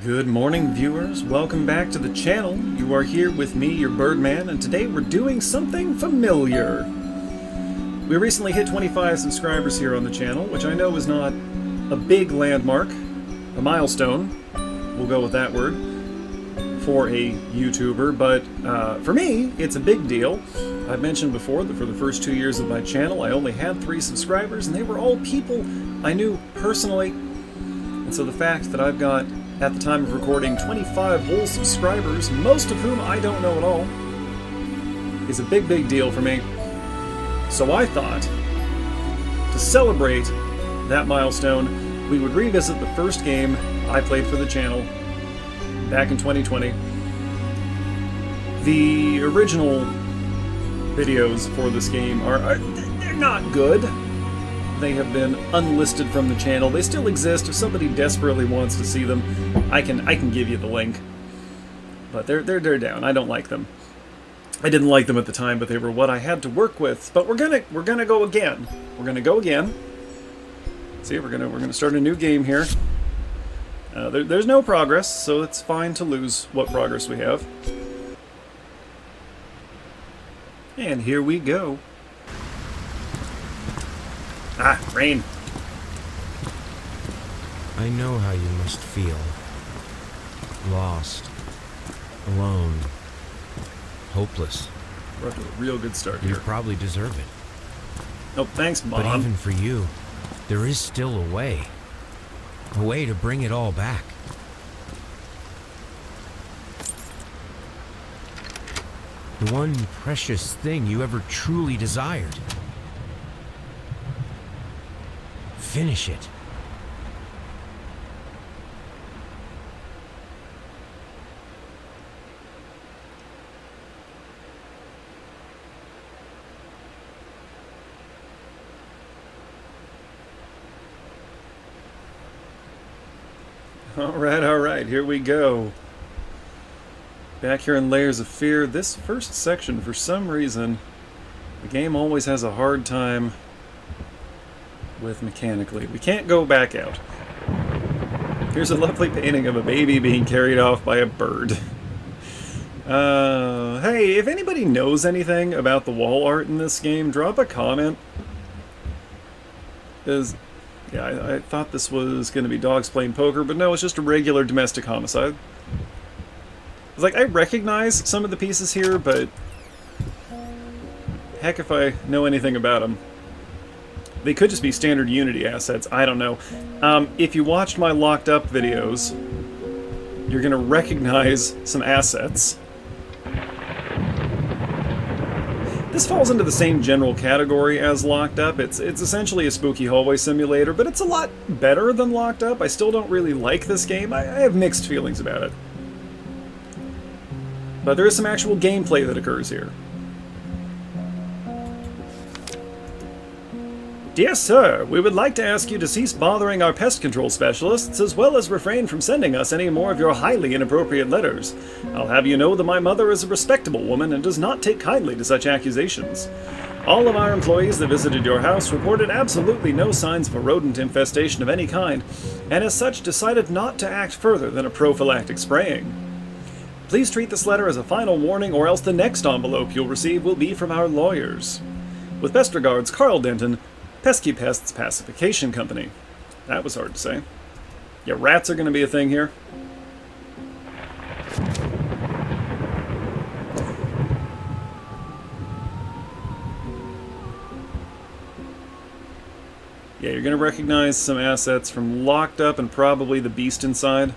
Good morning, viewers. Welcome back to the channel. You are here with me, your Birdman, and today we're doing something familiar. We recently hit 25 subscribers here on the channel, which I know is not a big landmark, a milestone, we'll go with that word, for a YouTuber, but for me, it's a big deal. I've mentioned before that for the first 2 years of my channel, I only had 3 subscribers, and they were all people I knew personally. And so the fact that I've got, at the time of recording, 25 whole subscribers, most of whom I don't know at all, is a big, big deal for me. So I thought, to celebrate that milestone, we would revisit the first game I played for the channel back in 2020. The original videos for this game they're not good. They have been unlisted from the channel. They still exist. If somebody desperately wants to see them, I can give you the link. But they're down. I don't like them. I didn't like them at the time, but they were what I had to work with. But we're gonna go again. We're gonna go again. See, we're gonna start a new game here. There's no progress, so it's fine to lose what progress we have. And here we go. Ah, rain. I know how you must feel. Lost. Alone. Hopeless. We're off to a real good start here. You probably deserve it. Oh, thanks, Mom. But even for you, there is still a way. A way to bring it all back. The one precious thing you ever truly desired. Finish it. All right, here we go. Back here in Layers of Fear, this first section, for some reason, the game always has a hard time with mechanically. We can't go back out. Here's a lovely painting of a baby being carried off by a bird. Hey, if anybody knows anything about the wall art in this game, drop a comment. Because, yeah, I thought this was going to be dogs playing poker, but no, it's just a regular domestic homicide. It's like, I recognize some of the pieces here, but heck if I know anything about them. They could just be standard Unity assets, I don't know. If you watched my locked up videos, you're going to recognize some assets. This falls into the same general category as Locked Up. It's essentially a spooky hallway simulator, but it's a lot better than Locked Up. I still don't really like this game. I have mixed feelings about it. But there is some actual gameplay that occurs here. Dear sir, we would like to ask you to cease bothering our pest control specialists, as well as refrain from sending us any more of your highly inappropriate letters. I'll have you know that my mother is a respectable woman and does not take kindly to such accusations. All of our employees that visited your house reported absolutely no signs of a rodent infestation of any kind, and as such decided not to act further than a prophylactic spraying. Please treat this letter as a final warning, or else the next envelope you'll receive will be from our lawyers. With best regards, Carl Denton, Pesky Pests Pacification Company. That was hard to say. Yeah, rats are going to be a thing here. Yeah, you're going to recognize some assets from Locked Up and probably the beast inside.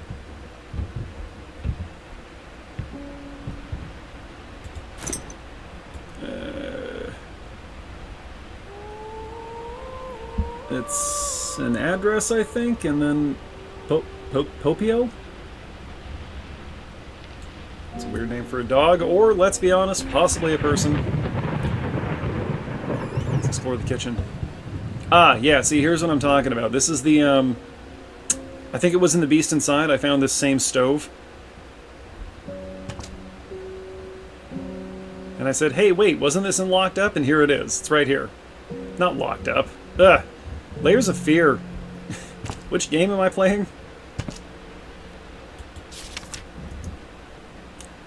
It's an address, I think, and then Popio? It's a weird name for a dog, or, let's be honest, possibly a person. Let's explore the kitchen. Ah, yeah, see, here's what I'm talking about. This is the, I think it was in the Beast Inside, I found this same stove. And I said, hey, wait, wasn't this in Locked Up? And here it is. It's right here. Not Locked Up. Ugh. Layers of Fear. Which game am I playing?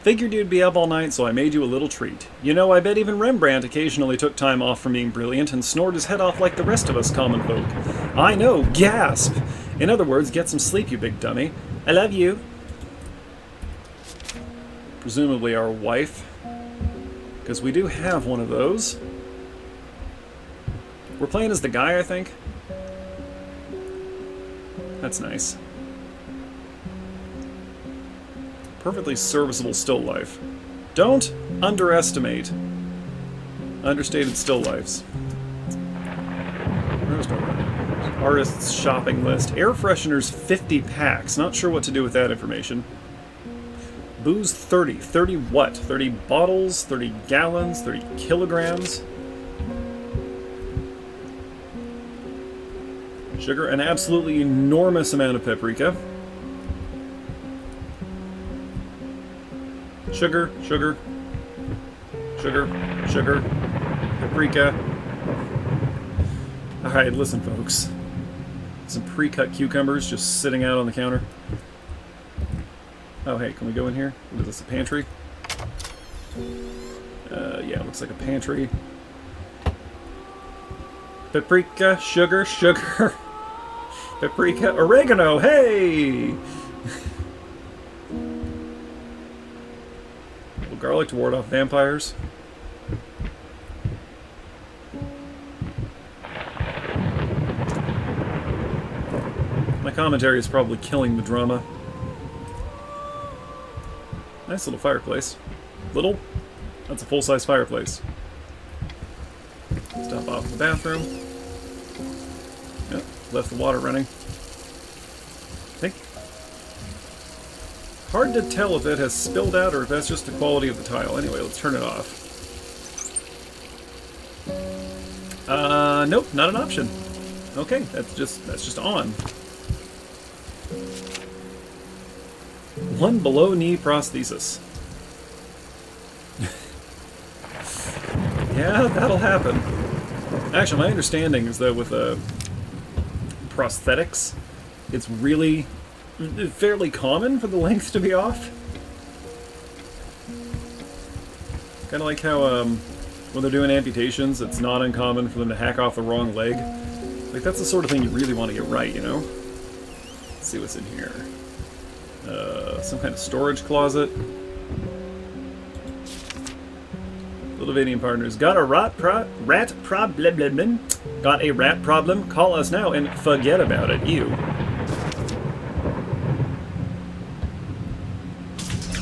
Figured you'd be up all night, so I made you a little treat. You know, I bet even Rembrandt occasionally took time off from being brilliant and snored his head off like the rest of us common folk. I know, gasp! In other words, get some sleep, you big dummy. I love you. Presumably our wife. Because we do have one of those. We're playing as the guy, I think. That's nice. Perfectly serviceable still life. Don't underestimate understated still lifes. Where's my artist's shopping list? Air fresheners 50 packs. Not sure what to do with that information. Booze 30. 30 what? 30 bottles, 30 gallons, 30 kilograms. Sugar, an absolutely enormous amount of paprika. Sugar, sugar, sugar, sugar, paprika. Alright, listen folks. Some pre-cut cucumbers just sitting out on the counter. Oh hey, can we go in here? Is this a pantry? Yeah, it looks like a pantry. Paprika, sugar, sugar. Paprika, oregano, hey! Garlic to ward off vampires. My commentary is probably killing the drama. Nice little fireplace. Little? That's a full-size fireplace. Stop off in the bathroom. Yep, left the water running. Hard to tell if it has spilled out or if that's just the quality of the tile. Anyway, let's turn it off. Nope, not an option. Okay, that's just on. One below-knee prosthesis. Yeah, that'll happen. Actually, my understanding is that with prosthetics, it's really fairly common for the length to be off. Kind of like how when they're doing amputations, it's not uncommon for them to hack off the wrong leg. Like, that's the sort of thing you really want to get right, you know? Let's see what's in here. Some kind of storage closet. Lithuanian partners. Got a rat problem? Got a rat problem? Call us now and forget about it, you.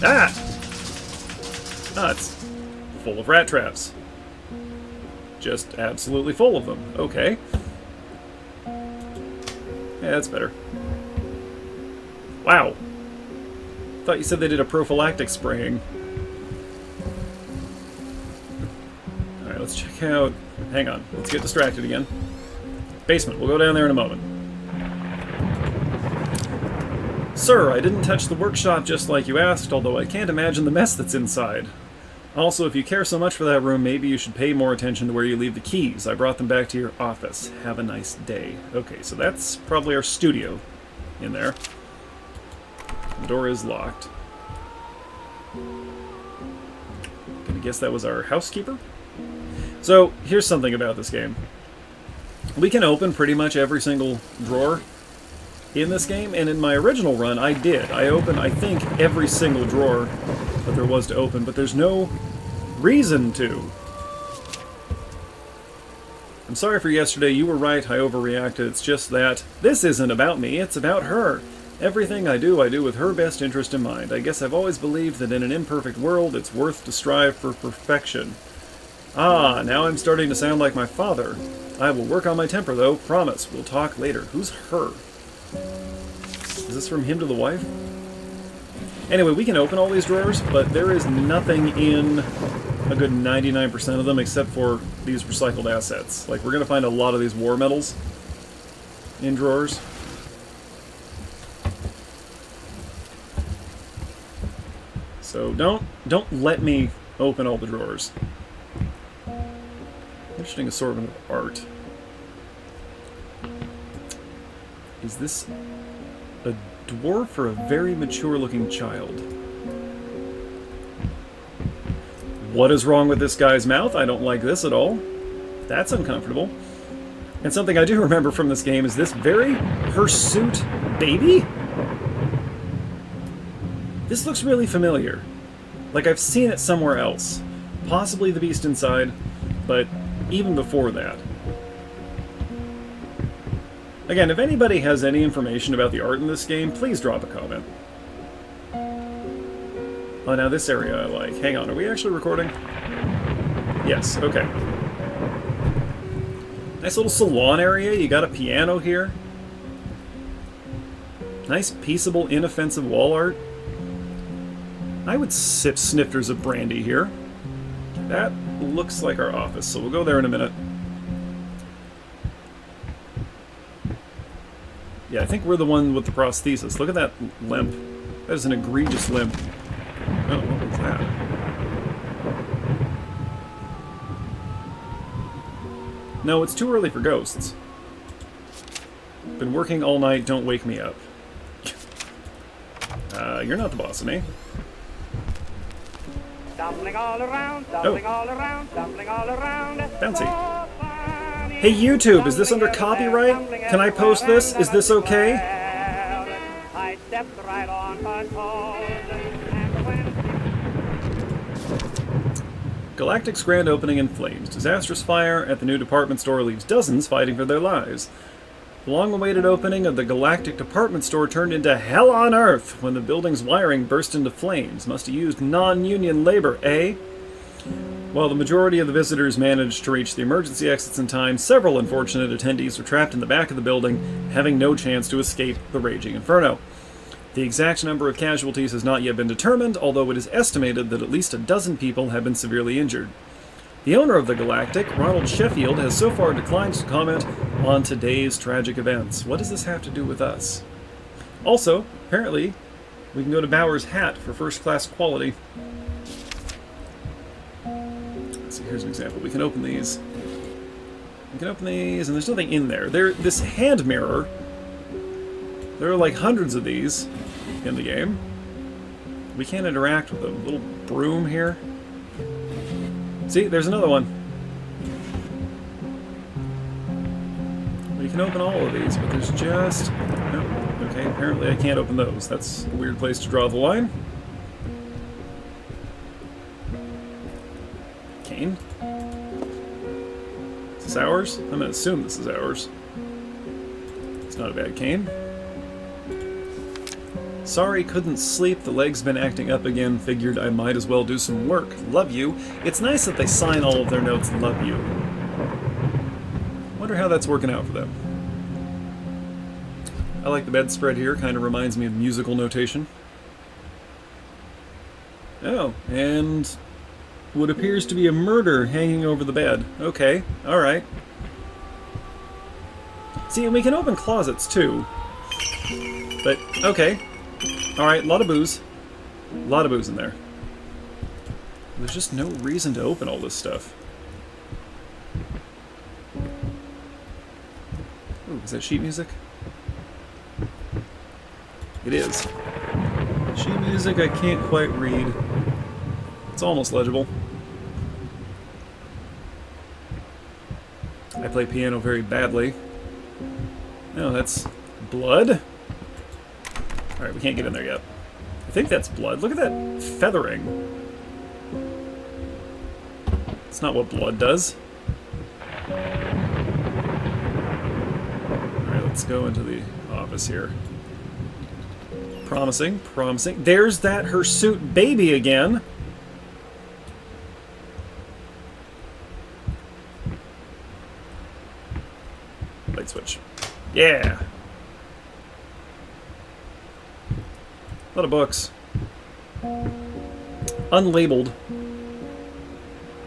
Ah! Ah, it's full of rat traps. Just absolutely full of them. Okay. Yeah, that's better. Wow. Thought you said they did a prophylactic spraying. Alright, let's check out... Hang on. Let's get distracted again. Basement. We'll go down there in a moment. Sir, I didn't touch the workshop just like you asked, although I can't imagine the mess that's inside. Also, if you care so much for that room, maybe you should pay more attention to where you leave the keys. I brought them back to your office. Have a nice day. Okay, so that's probably our studio in there. The door is locked. Gonna guess that was our housekeeper? So, here's something about this game. We can open pretty much every single drawer in this game, and in my original run, I did. I opened, I think, every single drawer that there was to open, but there's no reason to. I'm sorry for yesterday, you were right, I overreacted. It's just that this isn't about me, it's about her. Everything I do with her best interest in mind. I guess I've always believed that in an imperfect world, it's worth to strive for perfection. Ah, now I'm starting to sound like my father. I will work on my temper, though. Promise. We'll talk later. Who's her? Is this from him to the wife? Anyway, we can open all these drawers, but there is nothing in a good 99% of them except for these recycled assets. Like, we're going to find a lot of these war medals in drawers. So don't let me open all the drawers. Interesting assortment of art. Is this a dwarf or a very mature-looking child? What is wrong with this guy's mouth? I don't like this at all. That's uncomfortable. And something I do remember from this game is this very hirsute baby. This looks really familiar. Like I've seen it somewhere else. Possibly the beast inside, but even before that. Again, if anybody has any information about the art in this game, please drop a comment. Oh, now this area I like. Hang on, are we actually recording? Yes, okay. Nice little salon area. You got a piano here. Nice, peaceable, inoffensive wall art. I would sip snifters of brandy here. That looks like our office, so we'll go there in a minute. Yeah, I think we're the one with the prosthesis. Look at that limp. That is an egregious limp. Oh, what was that? No, it's too early for ghosts. Been working all night, don't wake me up. You're not the boss of me. Stumbling all around, stumbling all around, stumbling all around. Bouncy. Hey YouTube, is this under copyright? Can I post this? Is this okay? I stepped right on her toes. Galactic's grand opening in flames. Disastrous fire at the new department store leaves dozens fighting for their lives. The long-awaited opening of the Galactic department store turned into hell on Earth when the building's wiring burst into flames. Must have used non-union labor, eh? While the majority of the visitors managed to reach the emergency exits in time, several unfortunate attendees were trapped in the back of the building, having no chance to escape the raging inferno. The exact number of casualties has not yet been determined, although it is estimated that at least a dozen people have been severely injured. The owner of the Galactic, Ronald Sheffield, has so far declined to comment on today's tragic events. What does this have to do with us? Also, apparently, we can go to Bauer's Hat for first-class quality. Let's see, here's an example. We can open these. We can open these, and there's nothing in there. This hand mirror, there are like hundreds of these in the game. We can't interact with them. Little broom here. See, there's another one. We can open all of these, but there's just... No. Okay, apparently I can't open those. That's a weird place to draw the line. Cane? Is this ours? I'm gonna assume this is ours. It's not a bad cane. Sorry, couldn't sleep. The leg's been acting up again. Figured I might as well do some work. Love you. It's nice that they sign all of their notes, love you. Wonder how that's working out for them. I like the bedspread here. Kind of reminds me of musical notation. Oh, and what appears to be a murder hanging over the bed. Okay, alright. See, and we can open closets too. But, okay. Alright, a lot of booze. A lot of booze in there. There's just no reason to open all this stuff. Ooh, is that sheet music? It is. Sheet music I can't quite read. It's almost legible. I play piano very badly. No, that's blood? Alright, we can't get in there yet. I think that's blood. Look at that feathering. It's not what blood does. Alright, let's go into the office here. Promising, promising. There's that hirsute baby again. Light switch. Yeah! A lot of books. Unlabeled.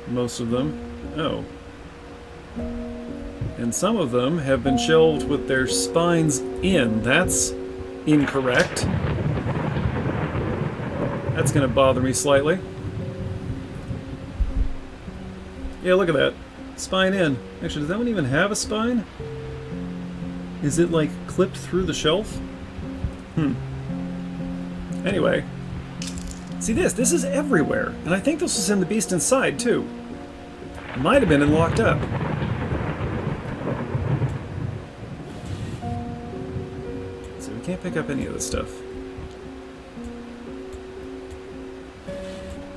Most of them. Oh. And some of them have been shelved with their spines in. That's incorrect. That's going to bother me slightly. Yeah, look at that. Spine in. Actually, does that one even have a spine? Is it, like, clipped through the shelf? Anyway, See this? This is everywhere. And I think this was in the Beast Inside, too. It might have been in Locked Up. So we can't pick up any of this stuff.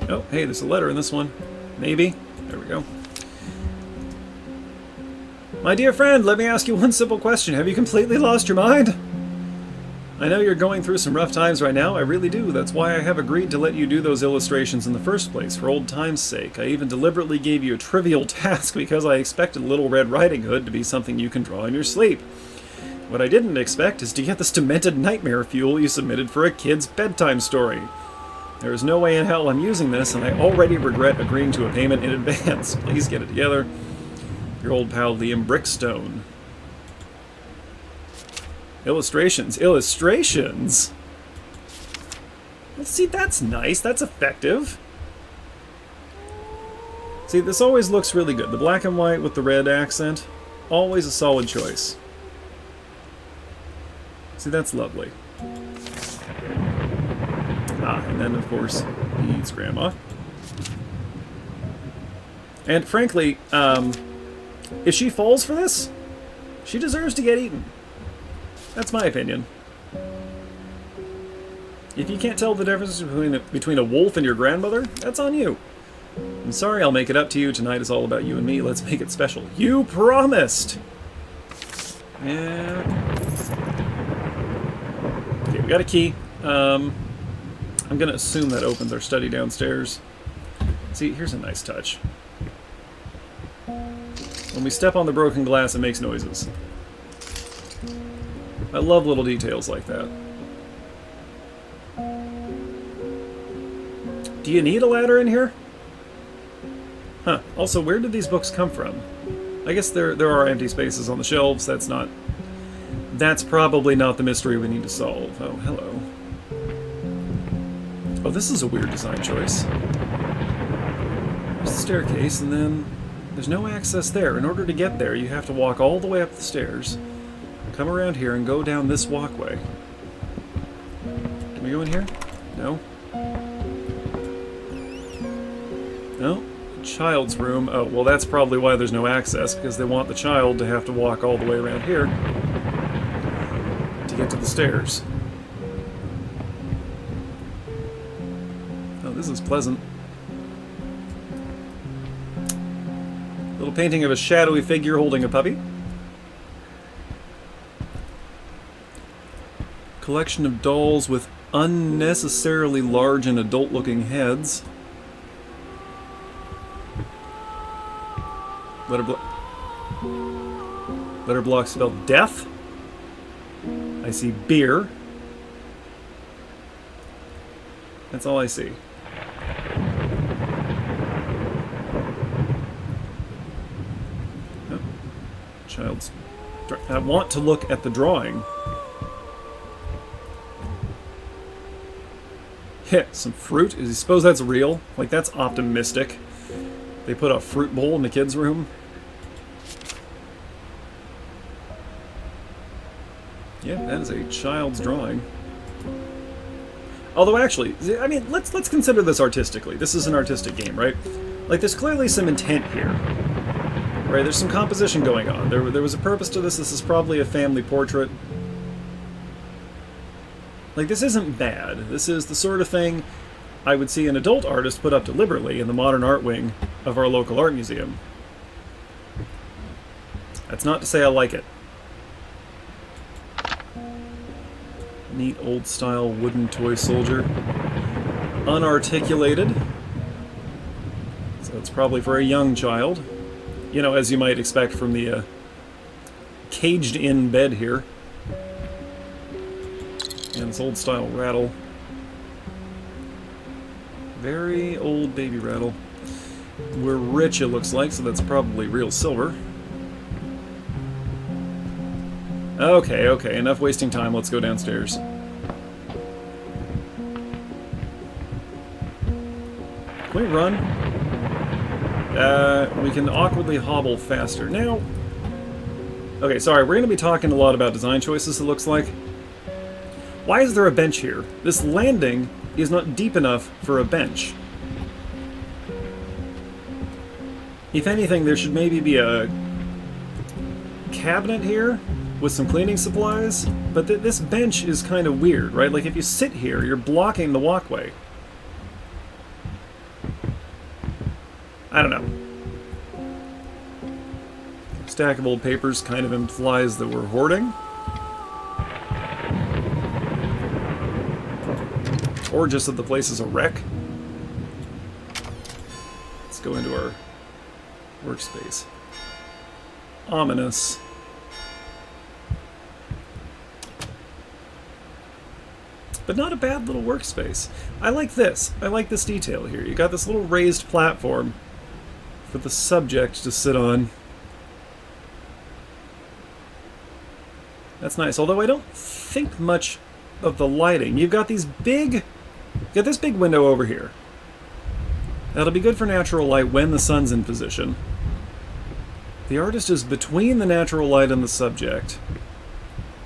Oh, hey, there's a letter in this one. Maybe. There we go. My dear friend, let me ask you one simple question. Have you completely lost your mind? I know you're going through some rough times right now. I really do. That's why I have agreed to let you do those illustrations in the first place, for old time's sake. I even deliberately gave you a trivial task because I expected Little Red Riding Hood to be something you can draw in your sleep. What I didn't expect is to get this demented nightmare fuel you submitted for a kid's bedtime story. There is no way in hell I'm using this, and I already regret agreeing to a payment in advance. Please get it together. Your old pal Liam Brickstone. Illustrations. Illustrations! Let's see, that's nice. That's effective. See, this always looks really good. The black and white with the red accent. Always a solid choice. See, that's lovely. Ah, and then, of course, he eats Grandma. And frankly, if she falls for this, she deserves to get eaten. That's my opinion. If you can't tell the difference between a wolf and your grandmother, that's on you. I'm sorry, I'll make it up to you. Tonight is all about you and me. Let's make it special. You promised! Yeah. Okay, we got a key. I'm going to assume that opens our study downstairs. See, here's a nice touch. When we step on the broken glass, it makes noises. I love little details like that. Do you need a ladder in here? Huh. Also, where did these books come from? I guess there are empty spaces on the shelves. That's probably not the mystery we need to solve. Oh, hello. Oh, this is a weird design choice. There's the staircase, and then there's no access there. In order to get there, you have to walk all the way up the stairs, come around here, and go down this walkway. Can we go in here? No. No? Child's room. Oh, well, that's probably why there's no access, because they want the child to have to walk all the way around here to get to the stairs. Oh, this is pleasant. Little painting of a shadowy figure holding a puppy. Collection of dolls with unnecessarily large and adult-looking heads. Letter block spelled death. I see beer. That's all I see. Oh. Child's... I want to look at the drawing. Heh, some fruit. I suppose that's real. Like, that's optimistic. They put a fruit bowl in the kids' room. Yeah, that is a child's drawing. Although, actually, I mean, let's consider this artistically. This is an artistic game, right? Like, there's clearly some intent here. Right, there's some composition going on. There was a purpose to this. This is probably a family portrait. Like, this isn't bad. This is the sort of thing I would see an adult artist put up deliberately in the modern art wing of our local art museum. That's not to say I like it. Neat old-style wooden toy soldier. Unarticulated. So it's probably for a young child. You know, as you might expect from the caged-in bed here. And this old-style rattle. Very old baby rattle. We're rich, it looks like, so that's probably real silver. Okay, enough wasting time. Let's go downstairs. Can we run? We can awkwardly hobble faster. Now... Okay, sorry, we're going to be talking a lot about design choices, it looks like. Why is there a bench here? This landing is not deep enough for a bench. If anything, there should maybe be a cabinet here with some cleaning supplies, but this bench is kind of weird, right? Like, if you sit here, you're blocking the walkway. I don't know. Stack of old papers kind of implies that we're hoarding. Or just that the place is a wreck. Let's go into our workspace. Ominous. But not a bad little workspace. I like this. I like this detail here. You got this little raised platform for the subject to sit on. That's nice, although I don't think much of the lighting. You've got these big... Got this big window over here. That'll be good for natural light when the sun's in position. The artist is between the natural light and the subject.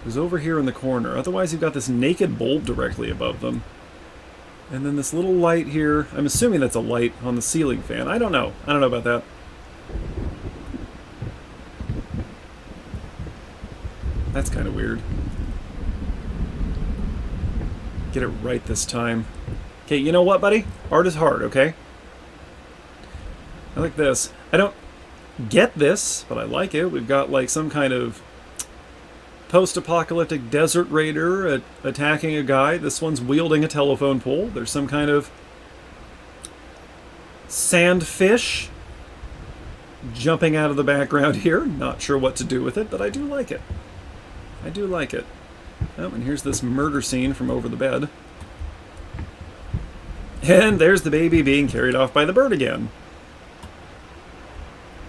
Who's over here in the corner. Otherwise you've got this naked bulb directly above them. And then this little light here. I'm assuming that's a light on the ceiling fan. I don't know. I don't know about that. That's kind of weird. Get it right this time. Okay, you know what, buddy? Art is hard, okay? I like this. I don't get this, but I like it. We've got like some kind of post-apocalyptic desert raider attacking a guy. This one's wielding a telephone pole. There's some kind of sandfish jumping out of the background here. Not sure what to do with it, but I do like it. I do like it. Oh, and here's this murder scene from over the bed. And there's the baby being carried off by the bird again.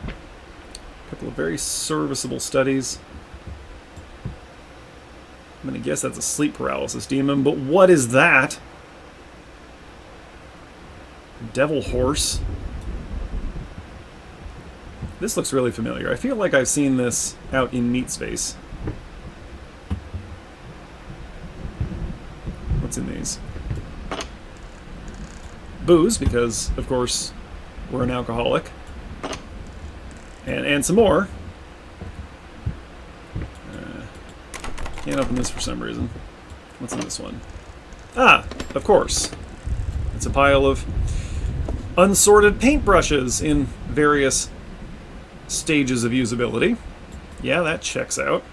A couple of very serviceable studies. I'm going to guess that's a sleep paralysis demon, but what is that? Devil horse. This looks really familiar. I feel like I've seen this out in Meat Space. What's in these? Booze, because, of course, we're an alcoholic. And some more. Can't open this for some reason. What's in this one? Ah, of course. It's a pile of unsorted paintbrushes in various stages of usability. Yeah, that checks out.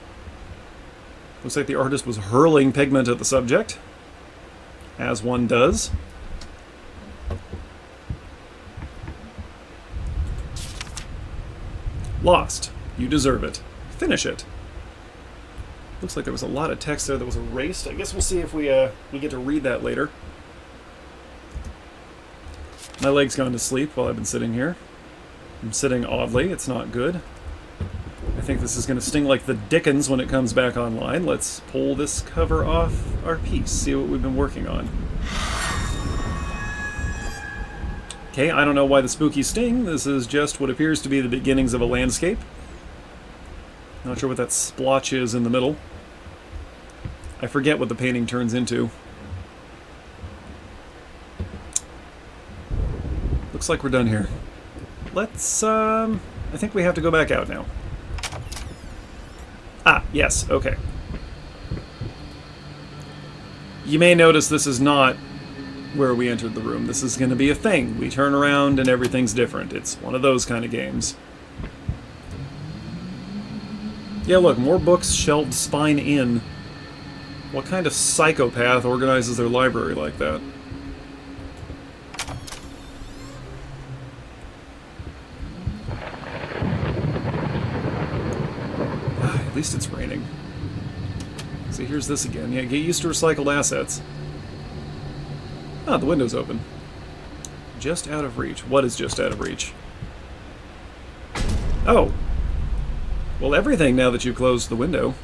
Looks like the artist was hurling pigment at the subject, as one does. Lost. You deserve it. Finish it. Looks like there was a lot of text there that was erased. I guess we'll see if we get to read that later. My leg's gone to sleep while I've been sitting here. I'm sitting oddly. It's not good. I think this is going to sting like the dickens when it comes back online. Let's pull this cover off our piece, see what we've been working on. Okay, I don't know why the spooky sting. This is just what appears to be the beginnings of a landscape. Not sure what that splotch is in the middle. I forget what the painting turns into. Looks like we're done here. Let's, I think we have to go back out now. Ah, yes, okay. You may notice this is not where we entered the room. This is going to be a thing. We turn around and everything's different. It's one of those kind of games. Yeah, look, more books shelved spine in. What kind of psychopath organizes their library like that? At least it's raining. See, here's this again. Yeah, get used to recycled assets. Ah, the window's open. Just out of reach. What is just out of reach? Oh. Well, everything now that you've closed the window.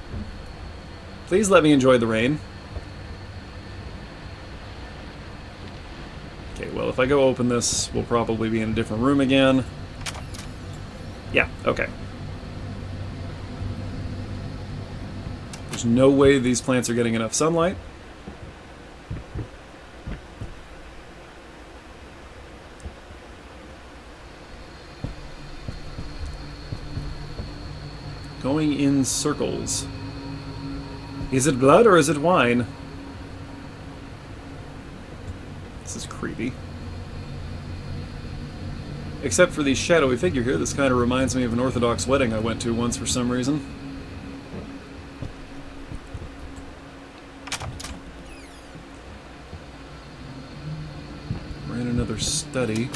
Please let me enjoy the rain. Okay, well, if I go open this, we'll probably be in a different room again. Yeah, okay. There's no way these plants are getting enough sunlight. Going in circles. Is it blood or is it wine? This is creepy. Except for the shadowy figure here, this kind of reminds me of an Orthodox wedding I went to once for some reason. We're in another study.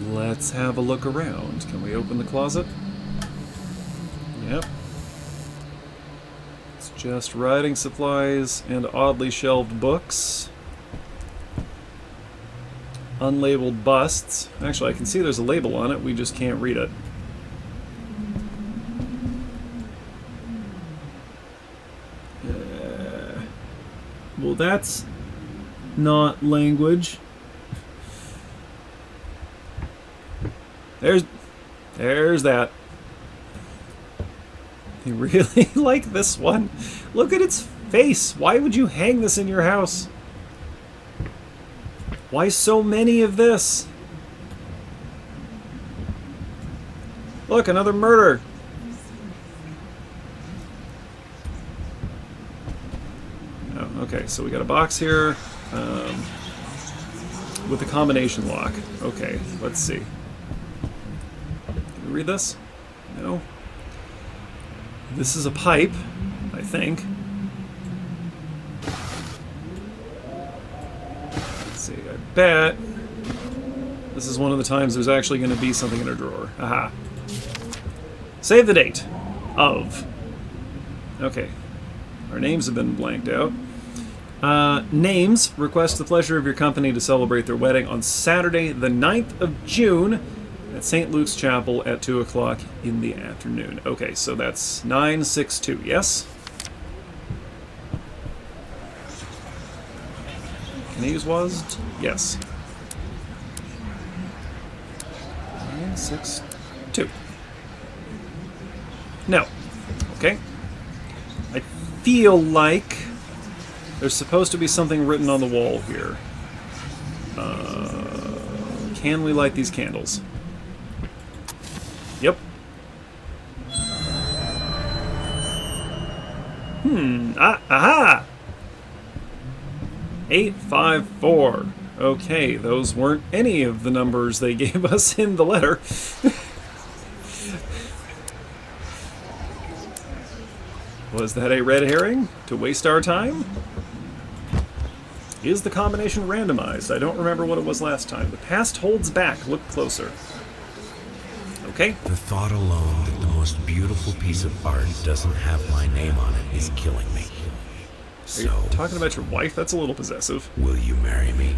Let's have a look around. Can we open the closet? Yep. It's just writing supplies and oddly shelved books. Unlabeled busts. Actually, I can see there's a label on it, we just can't read it. Well, that's not language. There's that. You really like this one? Look at its face. Why would you hang this in your house? Why so many of this? Look, another murder. Oh, okay, so we got a box here with a combination lock. Okay, let's see. Can we read this? No. This is a pipe, I think. See, I bet this is one of the times there's actually going to be something in a drawer. Aha. Save the date of. Okay. Our names have been blanked out. Names. Request the pleasure of your company to celebrate their wedding on Saturday, the 9th of June at St. Luke's Chapel at 2 o'clock in the afternoon. Okay, so that's 962, yes? Can I use WASD? Yes. 962. No. Okay. I feel like there's supposed to be something written on the wall here. Can we light these candles? Yep. Aha! 854. Okay, those weren't any of the numbers they gave us in the letter. Was that a red herring? To waste our time? Is the combination randomized? I don't remember what it was last time. The past holds back. Look closer. Okay. The thought alone that the most beautiful piece of art doesn't have my name on it is killing me. Are you talking about your wife? That's a little possessive. Will you marry me?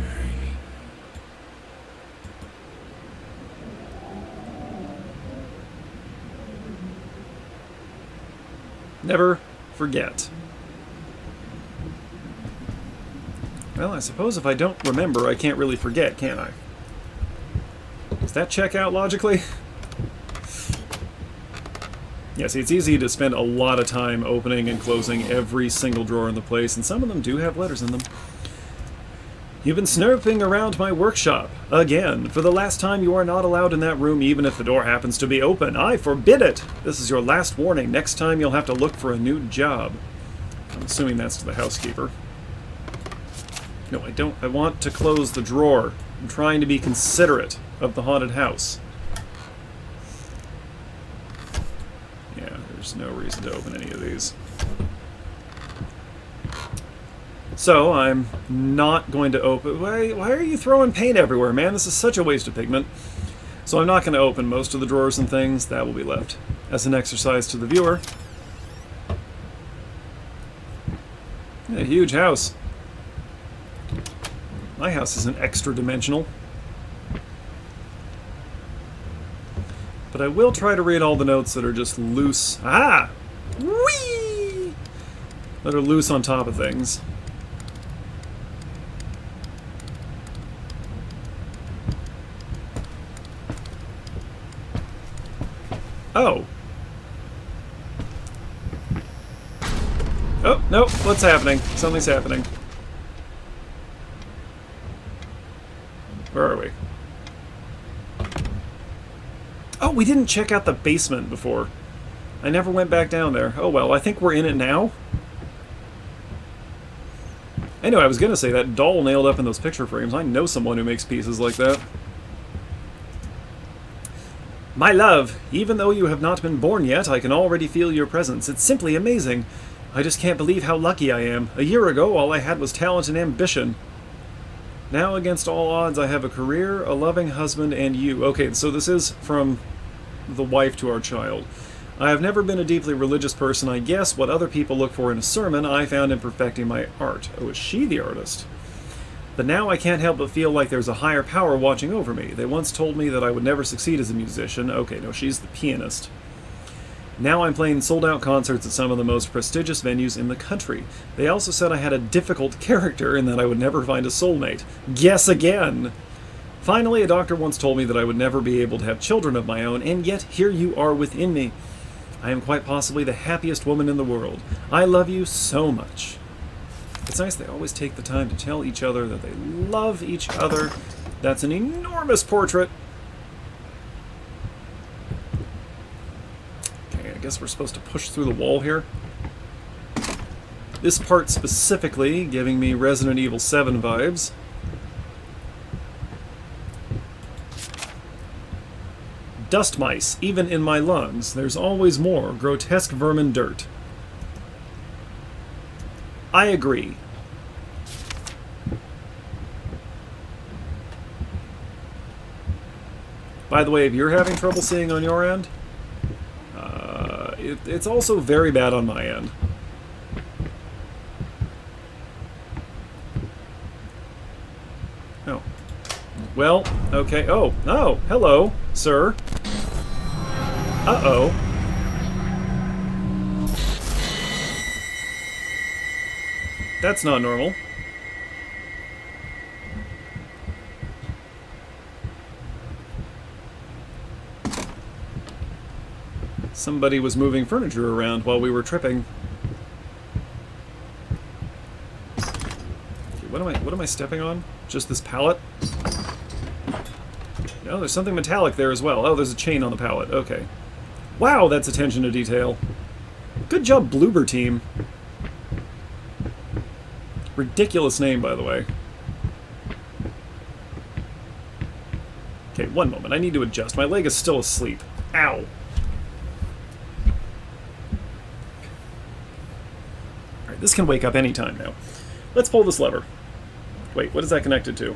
Never forget. Well, I suppose if I don't remember, I can't really forget, can I? Does that check out logically? Yeah, see, it's easy to spend a lot of time opening and closing every single drawer in the place, and some of them do have letters in them. You've been snooping around my workshop. Again. For the last time, you are not allowed in that room even if the door happens to be open. I forbid it! This is your last warning. Next time, you'll have to look for a new job. I'm assuming that's to the housekeeper. No, I don't. I want to close the drawer. I'm trying to be considerate of the haunted house. Yeah, there's no reason to open any of these. So, I'm not going to open... Why are you throwing paint everywhere, man? This is such a waste of pigment. So I'm not going to open most of the drawers and things. That will be left as an exercise to the viewer. A huge house. My house isn't extra-dimensional. But I will try to read all the notes that are just loose. Ah! Whee! That are loose on top of things. Oh. Oh, no. What's happening? Something's happening. Where are we? Oh, we didn't check out the basement before. I never went back down there. Oh well, I think we're in it now. Anyway, I was going to say, that doll nailed up in those picture frames. I know someone who makes pieces like that. My love, even though you have not been born yet, I can already feel your presence. It's simply amazing. I just can't believe how lucky I am. A year ago, all I had was talent and ambition. Now, against all odds, I have a career, a loving husband, and you. Okay, so this is from the wife to our child. I have never been a deeply religious person. I guess what other people look for in a sermon, I found in perfecting my art. Oh, is she the artist? But now I can't help but feel like there's a higher power watching over me. They once told me that I would never succeed as a musician. Okay, no, she's the pianist. Now I'm playing sold-out concerts at some of the most prestigious venues in the country. They also said I had a difficult character and that I would never find a soulmate. Guess again! Finally, a doctor once told me that I would never be able to have children of my own, and yet here you are within me. I am quite possibly the happiest woman in the world. I love you so much. It's nice they always take the time to tell each other that they love each other. That's an enormous portrait. Okay, I guess we're supposed to push through the wall here. This part specifically giving me Resident Evil 7 vibes. Dust mice, even in my lungs. There's always more. Grotesque vermin dirt. I agree. By the way, if you're having trouble seeing on your end, it's also very bad on my end. Oh. Well, okay. Oh, hello, sir. Uh-oh. That's not normal. Somebody was moving furniture around while we were tripping. Okay, what am I stepping on? Just this pallet? No, there's something metallic there as well. Oh, there's a chain on the pallet. Okay. Wow, that's attention to detail. Good job, Bloober Team. Ridiculous name, by the way. Okay, one moment. I need to adjust. My leg is still asleep. Ow. Alright, this can wake up any time now. Let's pull this lever. Wait, what is that connected to?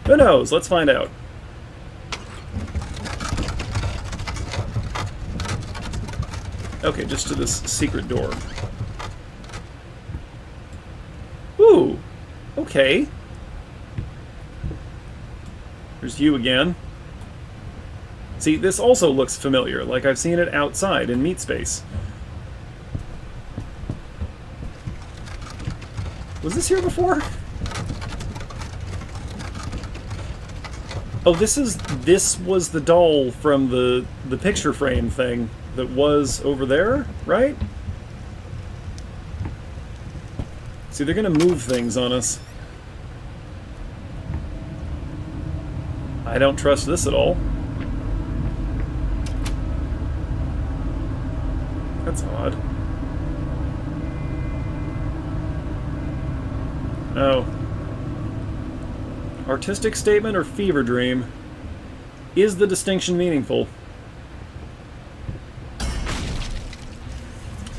Who knows? Let's find out. Okay, just to this secret door. Ooh! Okay. There's you again. See, this also looks familiar, like I've seen it outside in Meat Space. Was this here before? Oh, this was the doll from the picture frame thing that was over there, right? See, they're gonna move things on us. I don't trust this at all. That's odd. Oh. Artistic statement or fever dream? Is the distinction meaningful?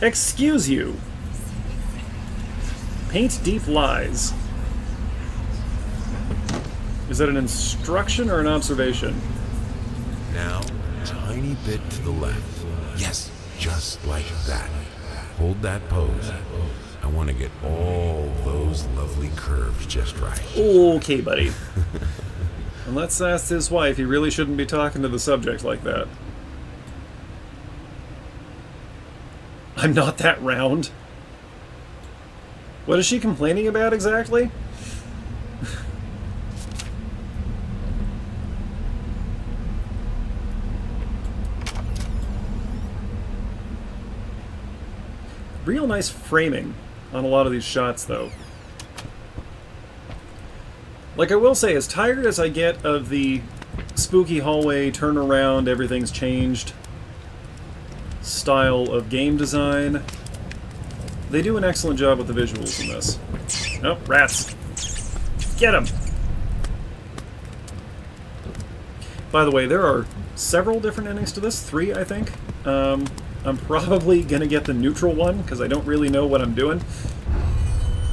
Excuse you. Paint deep lies. Is that an instruction or an observation? Now, tiny bit to the left. Yes, just like that. Hold that pose. I want to get all those lovely curves just right. Okay, buddy. And let's ask his wife, he really shouldn't be talking to the subject like that. I'm not that round. What is she complaining about exactly? Real nice framing on a lot of these shots, though. Like, I will say, as tired as I get of the spooky hallway, turn around, everything's changed style of game design. They do an excellent job with the visuals in this. Oh, rats. Get them! By the way, there are several different endings to this. 3, I think. I'm probably gonna get the neutral one, because I don't really know what I'm doing.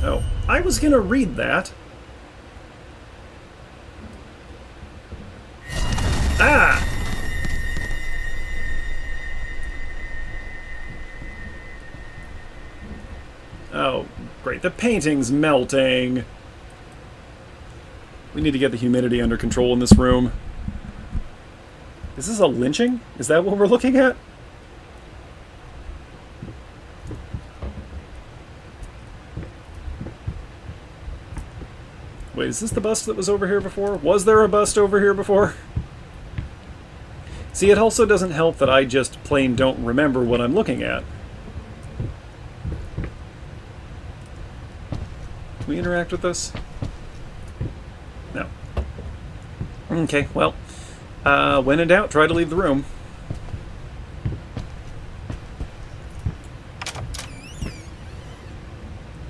Oh, I was gonna read that. Ah! Oh, great. The painting's melting. We need to get the humidity under control in this room. Is this a lynching? Is that what we're looking at? Wait, is this the bust that was over here before? Was there a bust over here before? See, it also doesn't help that I just plain don't remember what I'm looking at. Can we interact with this? No. Okay, well, when in doubt, try to leave the room.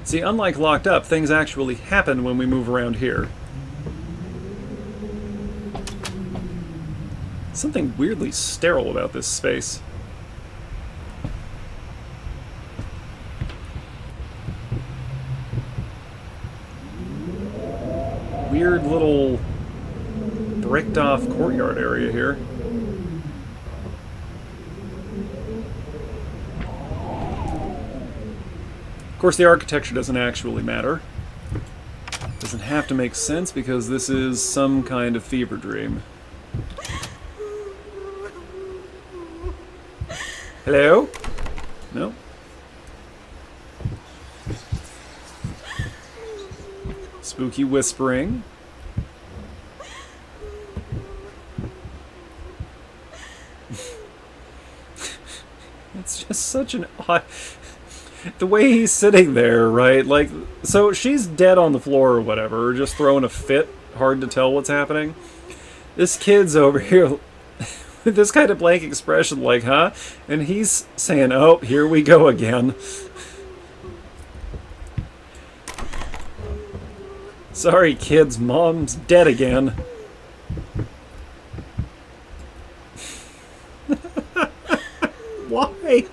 See, unlike locked up, things actually happen when we move around here. Something weirdly sterile about this space. Weird little bricked off courtyard area here. Of course, the architecture doesn't actually matter. Doesn't have to make sense because this is some kind of fever dream. Hello? No? Spooky whispering. It's just such an odd... The way he's sitting there, right? Like, so she's dead on the floor or whatever, or just throwing a fit. Hard to tell what's happening. This kid's over here with this kind of blank expression, like, huh? And he's saying, oh, here we go again. Sorry, kids, mom's dead again. Why?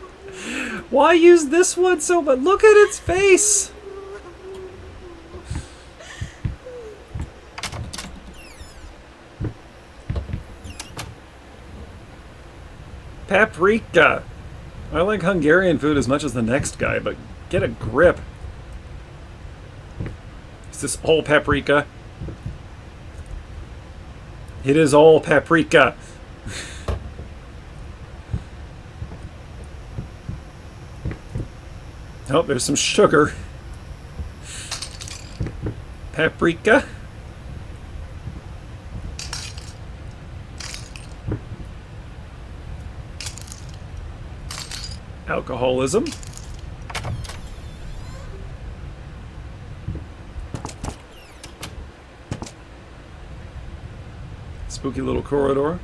Why use this one so much? Look at its face! Paprika! I like Hungarian food as much as the next guy, but get a grip. Is this all paprika? It is all paprika. Oh, there's some sugar. Paprika. Alcoholism. Spooky little corridor.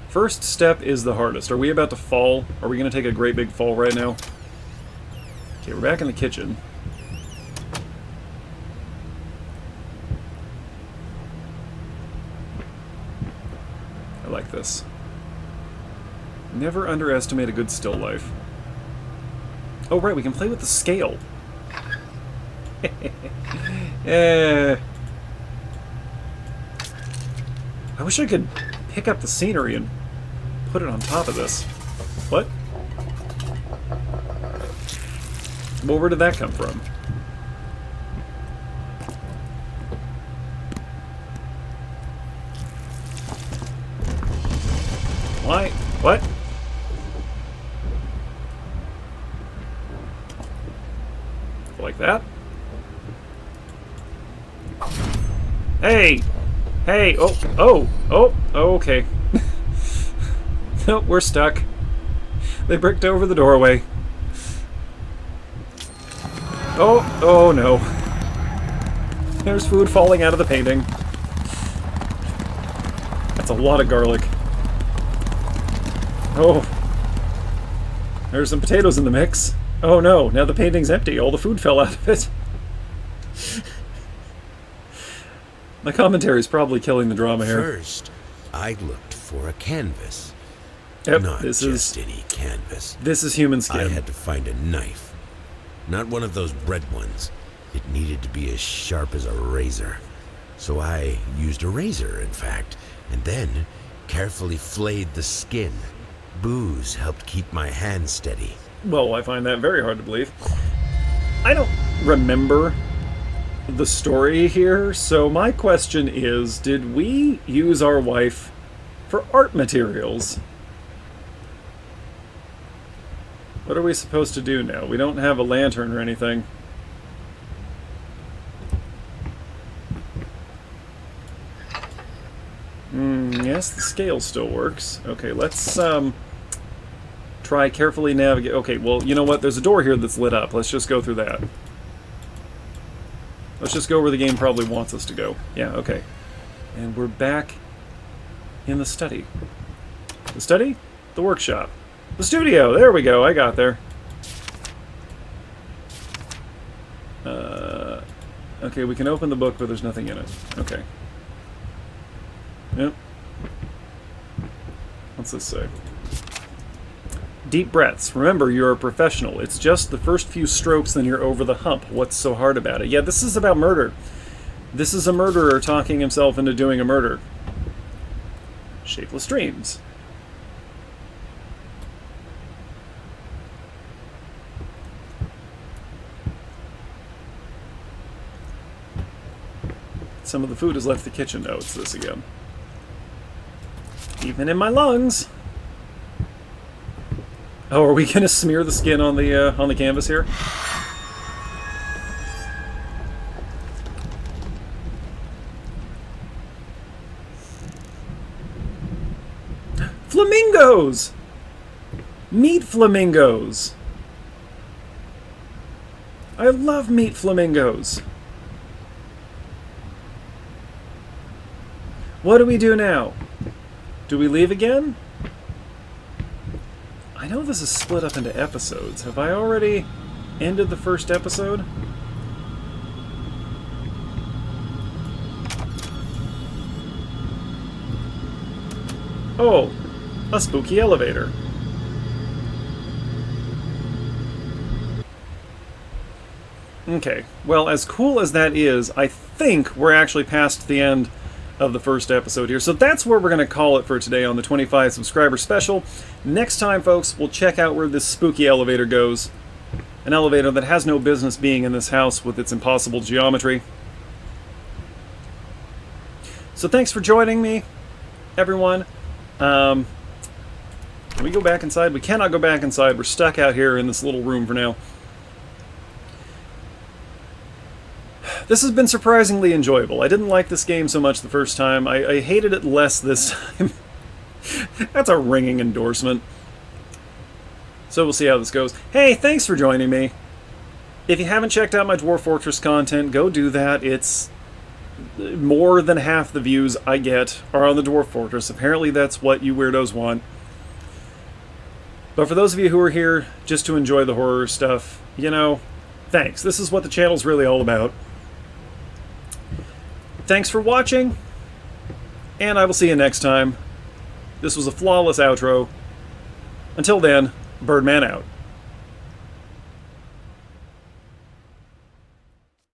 First step is the hardest. Are we about to fall? Are we going to take a great big fall right now? Okay, we're back in the kitchen. I like this. Never underestimate a good still life. Oh, right, we can play with the scale. I wish I could pick up the scenery and put it on top of this. What? Well, where did that come from? Why? What? Like that? Hey! Hey! Oh! Oh! Oh! Oh, okay. Nope, we're stuck. They bricked over the doorway. Oh! Oh no. There's food falling out of the painting. That's a lot of garlic. Oh. There's some potatoes in the mix. Oh no, now the painting's empty. All the food fell out of it. My commentary is probably killing the drama here. First, I looked for a canvas. Yep, Not this just is any canvas. this is human skin. I had to find a knife. Not one of those bread ones. It needed to be as sharp as a razor. So I used a razor, in fact, and then carefully flayed the skin. Booze helped keep my hand steady. Well, I find that very hard to believe. I don't remember the story here, so my question is, did we use our wife for art materials? What are we supposed to do now? We don't have a lantern or anything. Yes, the scale still works. Okay, let's try carefully navigate. Okay, well, you know what? There's a door here that's lit up. Let's just go through that. Let's just go where the game probably wants us to go. Yeah, okay. And we're back in the study. The study? The workshop. The studio! There we go, I got there. Okay, we can open the book, but there's nothing in it. Okay. Yep. What's this say? Deep breaths. Remember, you're a professional. It's just the first few strokes, then you're over the hump. What's so hard about it? Yeah, this is about murder. This is a murderer talking himself into doing a murder. Shapeless dreams. Some of the food has left the kitchen. Oh, it's this again. Even in my lungs. Oh, are we gonna smear the skin on the canvas here? Flamingos! Meat flamingos! I love meat flamingos. What do we do now? Do we leave again? I know this is split up into episodes. Have I already ended the first episode? Oh, a spooky elevator. Okay, well, as cool as that is, I think we're actually past the end of the first episode here. So that's where we're going to call it for today on the 25 subscriber special. Next time, folks, we'll check out where this spooky elevator goes. An elevator that has no business being in this house with its impossible geometry. So thanks for joining me, everyone. Can we go back inside? We cannot go back inside. We're stuck out here in this little room for now. This has been surprisingly enjoyable. I didn't like this game so much the first time. I hated it less this time. That's a ringing endorsement. So we'll see how this goes. Hey, thanks for joining me. If you haven't checked out my Dwarf Fortress content, go do that. It's more than half the views I get are on the Dwarf Fortress. Apparently that's what you weirdos want. But for those of you who are here just to enjoy the horror stuff, you know, thanks. This is what the channel's really all about. Thanks for watching, and I will see you next time. This was a flawless outro. Until then, Birdman out.